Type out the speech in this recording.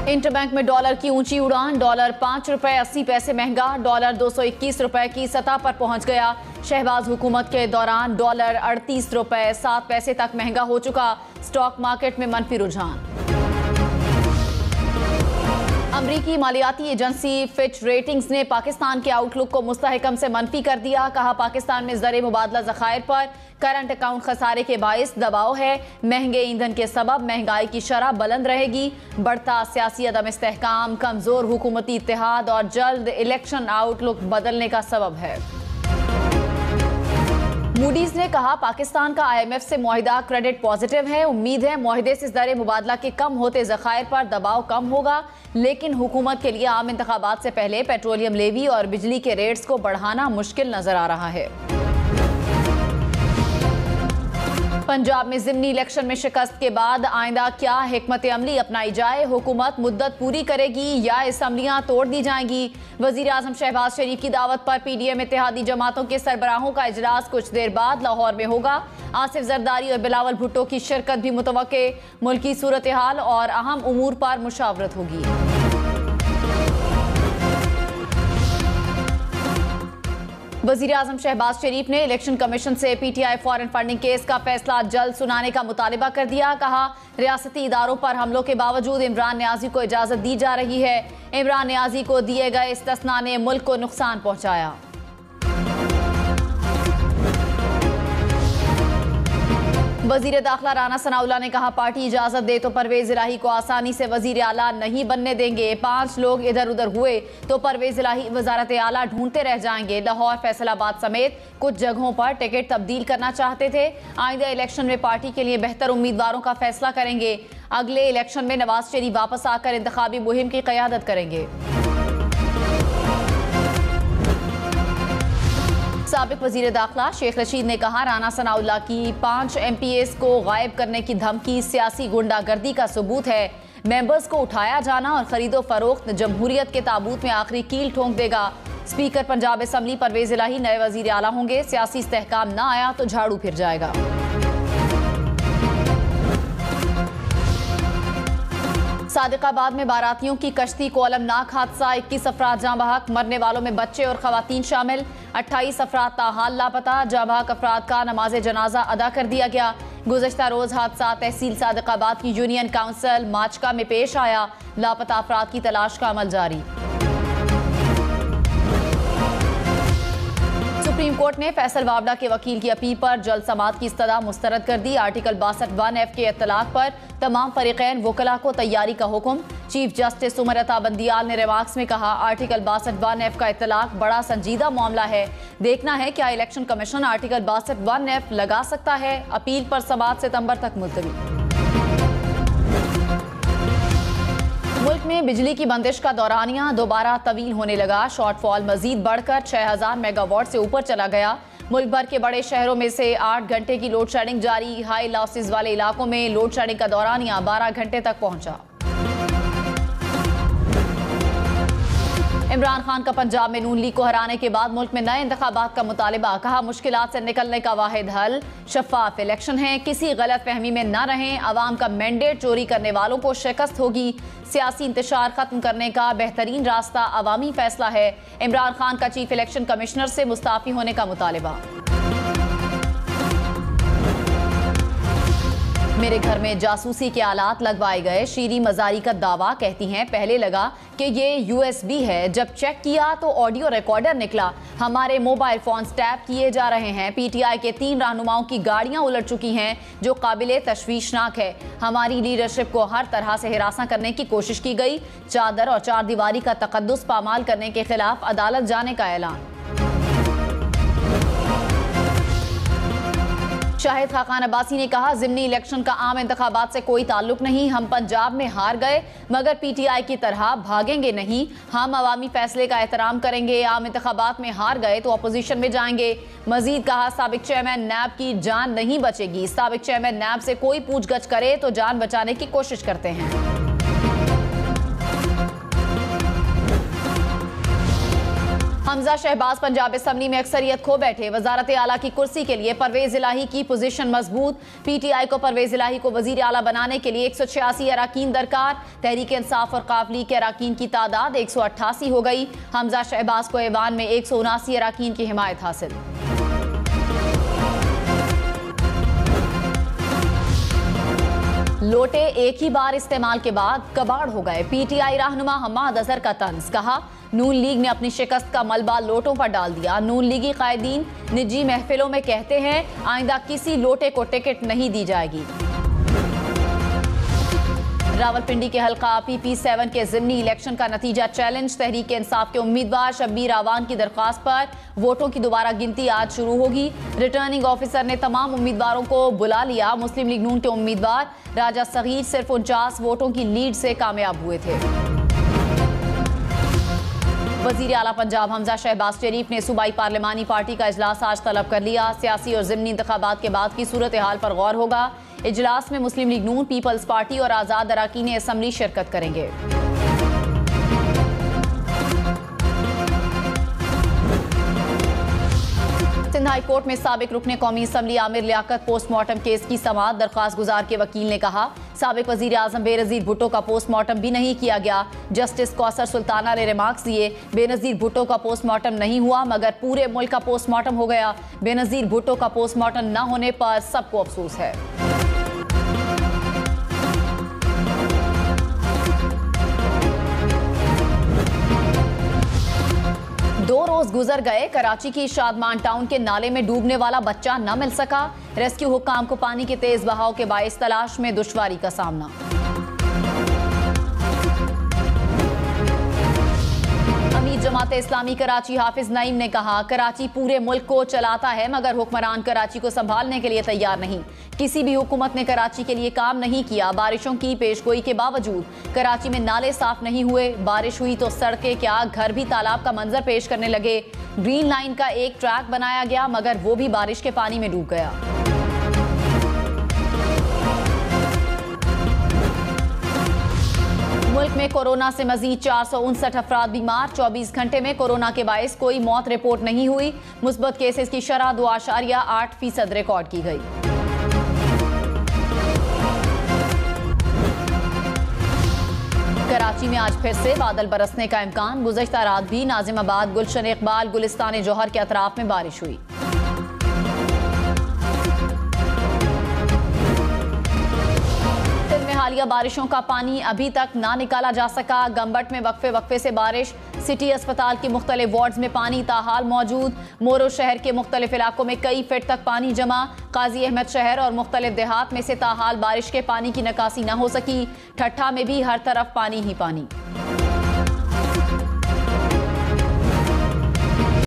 Interbank में dollar की ऊंची उड़ान, डॉलर 5 रुपए 80 पैसे महंगा, डॉलर 221 रुपए की सतह पर पहुंच गया। शहबाज हुकूमत के दौरान डॉलर 38 रुपए 7 पैसे तक महंगा हो चुका। स्टॉक मार्केट में मनफी रुझान। अमरीकी मालियाती एजेंसी फिच रेटिंग्स ने पाकिस्तान के आउटलुक को मुस्तहकम से मनफी कर दिया। कहा, पाकिस्तान में ज़र मुबादला ज़खायर पर करंट अकाउंट खसारे के बाइस दबाव है। महंगे ईंधन के सबब महंगाई की शरह बुलंद रहेगी। बढ़ता सियासी अदम इस्तेहकाम, कमजोर हुकूमती इत्तेहाद और जल्द इलेक्शन आउटलुक बदलने का सबब है। मूडीज ने कहा, पाकिस्तान का IMF से मुआहिदा क्रेडिट पॉजिटिव है। उम्मीद है मुआहिदे से ज़र मुबादला के कम होते ज़खायर पर दबाव कम होगा, लेकिन हुकूमत के लिए आम इंतखाबात से पहले पेट्रोलियम लेवी और बिजली के रेट्स को बढ़ाना मुश्किल नजर आ रहा है। पंजाब में ज़िमनी इलेक्शन में शिकस्त के बाद आइंदा क्या हिकमत अमली अपनाई जाए? हुकूमत मुद्दत पूरी करेगी या असम्बलियां तोड़ दी जाएंगी? वज़ीर आज़म शहबाज शरीफ की दावत पर PDM इत्तेहादी जमातों के सरबराहों का इजलास कुछ देर बाद लाहौर में होगा। आसिफ जरदारी और बिलावल भुट्टो की शिरकत भी मुतवक्के। मुल्की सूरत हाल और अहम उमूर पर मुशावरत होगी। वज़ीर आज़म शहबाज शरीफ ने इलेक्शन कमीशन से PTI फॉरेन फंडिंग केस का फैसला जल्द सुनाने का मुतालिबा कर दिया। कहा, रियासती इदारों पर हमलों के बावजूद इमरान नियाजी को इजाज़त दी जा रही है। इमरान नियाजी को दिए गए इस्तिस्ना ने मुल्क को नुकसान पहुंचाया। वज़ीर दाखिला राना सनाउल्लाह ने कहा, पार्टी इजाजत दे तो परवेज इलाही को आसानी से वज़ीर आला नहीं बनने देंगे। 5 लोग इधर उधर हुए तो परवेज इलाही वज़ारत आला ढूंढते रह जाएंगे। लाहौर, फैसलाबाद समेत कुछ जगहों पर टिकट तब्दील करना चाहते थे। आइंदा इलेक्शन में पार्टी के लिए बेहतर उम्मीदवारों का फैसला करेंगे। अगले इलेक्शन में नवाज शरीफ वापस आकर इंतखाबी मुहिम की क़यादत करेंगे। साबिक वज़ीर दाखिला शेख रशीद ने कहा, राना सनाउल्लाह की 5 MPAs को गायब करने की धमकी सियासी गुंडागर्दी का सबूत है। मेंबर्स को उठाया जाना और खरीदो फरोख्त जमहूरियत के ताबूत में आखिरी कील ठोंक देगा। स्पीकर पंजाब असम्बली परवेज इलाही नए वज़ीर आला होंगे। सियासी इस्तेहकाम न आया तो झाड़ू फिर जाएगा। सादिकाबाद में बारातियों की कश्ती को अलमनाक हादसा, 21 अफराद जाँ बहक, मरने वालों में बच्चे और खवातीन शामिल। 28 अफराद ताहाल लापता। जाँ बहक अफराद का नमाज जनाजा अदा कर दिया गया। गुज़श्ता रोज हादसा तहसील सादिकाबाद की यूनियन काउंसिल माचका में पेश आया। लापता अफराद की तलाश का अमल जारी। सुप्रीम कोर्ट ने फैसल वावड़ा के वकील की अपील पर जल्द समाअत की इस्तदा मुस्तरद कर दी। आर्टिकल 62(1)(f) के इत्तलाक पर तमाम फरीकैन वकला को तैयारी का हुक्म। चीफ जस्टिस उमर अता बंदियाल ने रिमार्क्स में कहा, आर्टिकल 62(1)(f) का इत्तलाक बड़ा संजीदा मामला है। देखना है क्या इलेक्शन कमीशन आर्टिकल 62(1)(f) लगा सकता है। अपील पर समाअत सितंबर तक मुलतवी। मुल्क में बिजली की बंदिश का दौरानिया दोबारा तवील होने लगा। शॉर्टफॉल मजीद बढ़कर 6000 मेगावाट से ऊपर चला गया। मुल्क भर के बड़े शहरों में से 8 घंटे की लोड शेडिंग जारी। हाई लॉसेस वाले इलाकों में लोड शेडिंग का दौरानिया 12 घंटे तक पहुंचा। इमरान खान का पंजाब में नून लीग को हराने के बाद मुल्क में नए इंतखाबात का मुतालिबा। कहा, मुश्किलात से निकलने का वाहिद हल शफाफ इलेक्शन है। किसी गलत फहमी में न रहें। अवाम का मैंडेट चोरी करने वालों को शिकस्त होगी। सियासी इंतशार खत्म करने का बेहतरीन रास्ता अवामी फैसला है। इमरान खान का चीफ इलेक्शन कमिश्नर से मुस्ताफी होने का मुतालिबा। मेरे घर में जासूसी के आलात लगवाए गए, शीरी मजारी का दावा। कहती हैं, पहले लगा कि ये USB है, जब चेक किया तो ऑडियो रिकॉर्डर निकला। हमारे मोबाइल फोन टैप किए जा रहे हैं। PTI के 3 रहनुमाओं की गाड़ियां उलट चुकी हैं, जो काबिले तशवीशनाक है। हमारी लीडरशिप को हर तरह से हिरासा करने की कोशिश की गई। चादर और 4 दीवारी का तकद्दुस पामाल करने के खिलाफ अदालत जाने का ऐलान। शाहिद खाकान अब्बासी ने कहा, ज़िमनी इलेक्शन का आम इंतखाबात से कोई ताल्लुक नहीं। हम पंजाब में हार गए मगर PTI की तरह भागेंगे नहीं। हम अवामी फैसले का एहतराम करेंगे। आम इंतखाबात में हार गए तो अपोजिशन में जाएंगे। मजीद कहा, साबिक चेयरमैन नैब की जान नहीं बचेगी। साबिक चेयरमैन नैब से कोई पूछगछ करे तो जान बचाने की कोशिश करते हैं। हमजा शहबाज पंजाब असेंबली में अक्सरियत खो बैठे। वजारत आला की कुर्सी के लिए परवेज इलाही की पोजीशन मजबूत। पीटीआई को परवेज इलाही को वजीर आला बनाने के लिए 186 अराकीन दरकार। तहरीक इंसाफ और काफ लीग के अराकीन की तादाद 188 हो गई। हमजा शहबाज को ऐवान में 179 अराकीन की हिमायत हासिल। लोटे एक ही बार इस्तेमाल के बाद कबाड़ हो गए। पीटीआई रहनुमा हम्माद अजहर का तंज, कहा नून लीग ने अपनी शिकस्त का मलबा लोटों पर डाल दिया। नून लीगी कायदीन निजी महफिलों में कहते हैं आइंदा किसी लोटे को टिकट नहीं दी जाएगी। रावलपिंडी के हल्का PP7 के ज़िमनी इलेक्शन का नतीजा चैलेंज। तहरीक इंसाफ के उम्मीदवार शब्बीर आवान की दरख्वास्त पर वोटों की दोबारा गिनती आज शुरू होगी। रिटर्निंग ऑफिसर ने तमाम उम्मीदवारों को बुला लिया। मुस्लिम लीग नून के उम्मीदवार राजा सगीर सिर्फ 49 वोटों की लीड से कामयाब हुए थे। वजीर आला पंजाब हमजा शहबाज शरीफ ने सूबाई पार्लिमानी पार्टी का इजलास आज तलब कर लिया। सियासी और ज़िमनी इंतखाबात के बाद की सूरत हाल पर गौर होगा। इजलास में मुस्लिम लीग नून, पीपल्स पार्टी और आज़ाद अराकीन असम्बली शिरकत करेंगे। सिंध हाई कोर्ट में साबिक रुकने कौमी assembly Aamir Liaquat postmortem case की समाअत। दरख्वास्त गुजार के वकील ने कहा साबिक वजीर आजम बेनजीर भुट्टो का पोस्टमार्टम भी नहीं किया गया। जस्टिस कौसर सुल्ताना ने रिमार्क्स दिए बेनजीर भुट्टो का पोस्टमार्टम नहीं हुआ मगर पूरे मुल्क का पोस्टमार्टम हो गया। बेनजीर भुट्टो का पोस्टमार्टम न होने पर सबको अफसोस है। दो रोज गुजर गए, कराची की शादमान टाउन के नाले में डूबने वाला बच्चा न मिल सका। रेस्क्यू हुक्काम को पानी के तेज बहाव के बायस तलाश में दुश्वारी का सामना। अमीर जमात इस्लामी कराची हाफिज नईम ने कहा कराची पूरे मुल्क को चलाता है मगर हुक्मरान कराची को संभालने के लिए तैयार नहीं। किसी भी हुकूमत ने कराची के लिए काम नहीं किया। बारिशों की पेशगोई के बावजूद कराची में नाले साफ नहीं हुए। बारिश हुई तो सड़कें क्या घर भी तालाब का मंजर पेश करने लगे। ग्रीन लाइन का एक ट्रैक बनाया गया मगर वो भी बारिश के पानी में डूब गया। मुल्क में कोरोना से मजीद 459 अफराद बीमार। 24 घंटे में कोरोना के बायस कोई मौत रिपोर्ट नहीं हुई। मुस्बत केसेस की शरह 2.8% रिकॉर्ड की गई। कराची में आज फिर से बादल बरसने का इम्कान। गुज़श्ता रात भी नाजिमाबाद, गुलशन इकबाल, गुलिस्तान जौहर के अतराफ में बारिश हुई। हालिया बारिशों का पानी अभी तक ना निकाला जा सका। गंबट में वक्फे से बारिश। सिटी अस्पताल के मुख्तलिफ वार्ड्स में पानी ताहाल मौजूद। मोरो शहर के मुख्तलिफ इलाकों में कई फीट तक पानी जमा। काजी अहमद शहर और मुख्तलिफ देहात में से ताहाल बारिश के पानी की निकासी न हो सकी। ठट्ठा में भी हर तरफ पानी ही पानी।